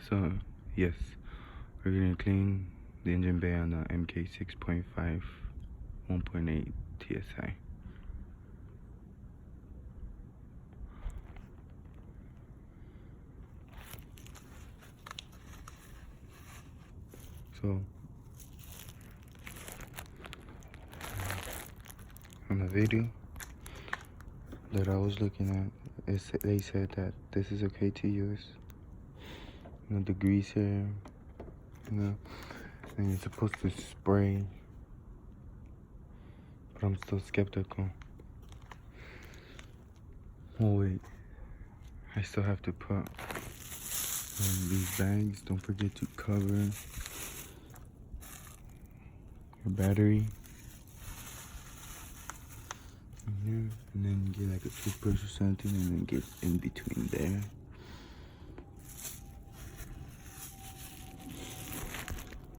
So yes, we're gonna clean the engine bay on the MK 6.5 1.8 TSI. So on the video that I was looking at, they said that this is okay to use. The grease here, and you're supposed to spray, but I'm still skeptical. Oh wait, I still have to put these bags. Don't forget to cover your battery. And then get like a toothbrush or something, and then get in between there.